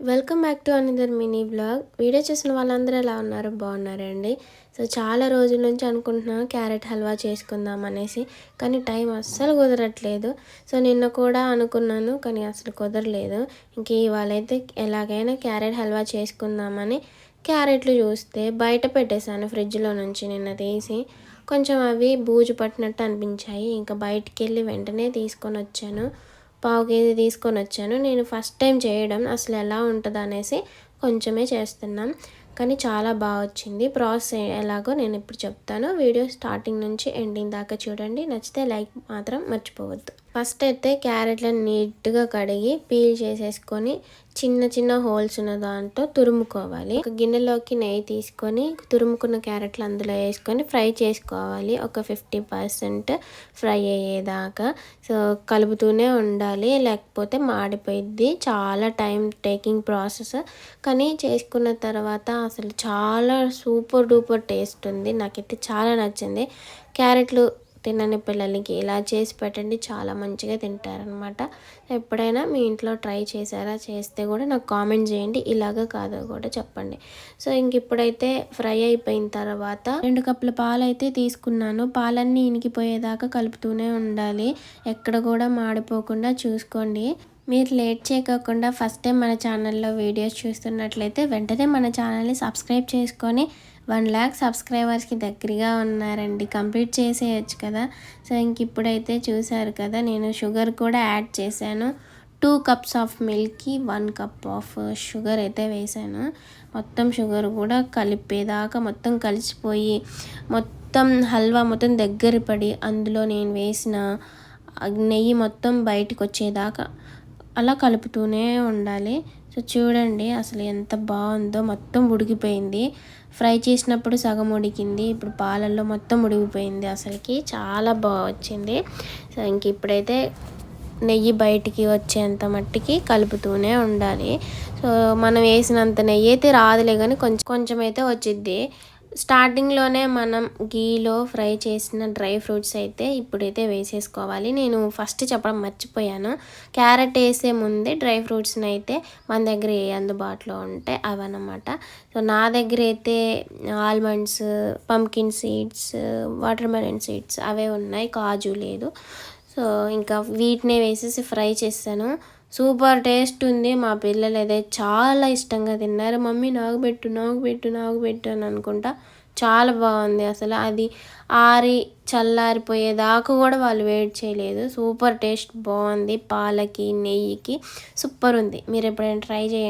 Welcome back to another mini blog. Video చూసిన వాళ్ళందరూ ఎలా ఉన్నారు? బాగున్నారండి. సో చాలా రోజుల నుంచి అనుకుంటున్నాను క్యారెట్ హల్వా చేసుకుందాం అనేసి, కానీ టైం అస్సలు కుదరట్లేదు. సో నిన్న కూడా అనుకున్నాను, కానీ అసలు కుదరలేదు. ఇంక ఇవాళైతే ఎలాగైనా క్యారెట్ హల్వా చేసుకుందామని క్యారెట్లు చూస్తే బయట పెట్టేశాను ఫ్రిడ్జ్లో నుంచి నిన్న తీసి. కొంచెం అవి బూజు పట్టినట్టు అనిపించాయి. ఇంకా బయటికి వెళ్ళి వెంటనే తీసుకొని వచ్చాను. పావు కేజీ తీసుకొని వచ్చాను. నేను ఫస్ట్ టైం చేయడం, అసలు ఎలా ఉంటుంది అనేసి కొంచెమే చేస్తున్నాం, కానీ చాలా బాగా వచ్చింది. ప్రాసెస్ ఎలాగో నేను ఇప్పుడు చెప్తాను. వీడియో స్టార్టింగ్ నుంచి ఎండింగ్ దాకా చూడండి. నచ్చితే లైక్ మాత్రం మర్చిపోవద్దు. ఫస్ట్ అయితే క్యారెట్లను నీట్గా కడిగి పీల్ చేసేసుకొని చిన్న చిన్న హోల్స్ ఉన్న దాంతో తురుముకోవాలి. ఒక గిన్నెలోకి నెయ్యి తీసుకొని తురుముకున్న క్యారెట్లు అందులో వేసుకొని ఫ్రై చేసుకోవాలి. ఒక 50% ఫ్రై అయ్యేదాకా. సో కలుపుతూనే ఉండాలి, లేకపోతే మాడిపోయిద్ది. చాలా టైం టేకింగ్ ప్రాసెస్, కానీ చేసుకున్న తర్వాత అసలు చాలా సూపర్ డూపర్ టేస్ట్ ఉంది. నాకైతే చాలా నచ్చింది. క్యారెట్లు తినని పిల్లలకి ఇలా చేసి పెట్టండి, చాలా మంచిగా తింటారనమాట. ఎప్పుడైనా మీ ఇంట్లో ట్రై చేశారా? చేస్తే కూడా నాకు కామెంట్ చేయండి, ఇలాగ కాదో కూడా చెప్పండి. సో ఇంక ఇప్పుడైతే ఫ్రై అయిపోయిన తర్వాత 2 కప్పుల పాలు అయితే తీసుకున్నాను. పాలన్నీ ఇనికిపోయేదాకా కలుపుతూనే ఉండాలి, ఎక్కడ కూడా మాడిపోకుండా చూసుకోండి. మీరు లేట్ చేయకుండా ఫస్ట్ టైం మన ఛానల్లో వీడియోస్ చూస్తున్నట్లయితే వెంటనే మన ఛానల్ని సబ్స్క్రైబ్ చేసుకొని 1 lakh సబ్స్క్రైబర్స్కి దగ్గరగా ఉన్నారండి. కంప్లీట్ చేసేయచ్చు కదా. సో ఇంక ఇప్పుడైతే చూసారు కదా, నేను షుగర్ కూడా యాడ్ చేశాను. 2 cups ఆఫ్ మిల్క్కి 1 cup ఆఫ్ షుగర్ అయితే వేసాను. మొత్తం షుగర్ కూడా కలిపేదాకా మొత్తం కలిసిపోయి మొత్తం హల్వా మొత్తం దగ్గర పడి అందులో నేను వేసిన నెయ్యి మొత్తం బయటకు వచ్చేదాకా అలా కలుపుతూనే ఉండాలి. సో చూడండి అసలు ఎంత బాగుందో, మొత్తం ఉడికిపోయింది. ఫ్రై చేసినప్పుడు సగం ఉడికింది, ఇప్పుడు పాలల్లో మొత్తం ఉడికిపోయింది. అసలుకి చాలా బాగా వచ్చింది. సో ఇంక ఇప్పుడైతే నెయ్యి బయటికి వచ్చేంత మట్టికి కలుపుతూనే ఉండాలి. సో మనం వేసినంత నెయ్యి అయితే రాదులే, కానీ కొంచెం అయితే వచ్చిద్ది. స్టార్టింగ్లోనే మనం గీలో ఫ్రై చేసిన డ్రై ఫ్రూట్స్ అయితే ఇప్పుడైతే వేసేసుకోవాలి. నేను ఫస్ట్ చెప్పడం మర్చిపోయాను. క్యారెట్ వేసే ముందే డ్రై ఫ్రూట్స్ని అయితే మన దగ్గర ఏ అందుబాటులో ఉంటే అవన్నమాట. సో నా దగ్గర అయితే almonds, pumpkin seeds, watermelon seeds అవే ఉన్నాయి, కాజు లేదు. సో ఇంకా వీటినే వేసేసి ఫ్రై చేశాను. సూపర్ టేస్ట్ ఉంది. మా పిల్లలు అయితే చాలా ఇష్టంగా తిన్నారు. మమ్మీ నాకు పెట్టు నాకు పెట్టు నాకు పెట్టు అని అనుకుంటా. చాలా బాగుంది. అసలు అది చల్లారిపోయేదాకా కూడా వాళ్ళు వెయిట్ చేయలేదు. సూపర్ టేస్ట్ బాగుంది. పాలకి నెయ్యికి సూపర్ ఉంది. మీరు ఎప్పుడైనా ట్రై చేయండి.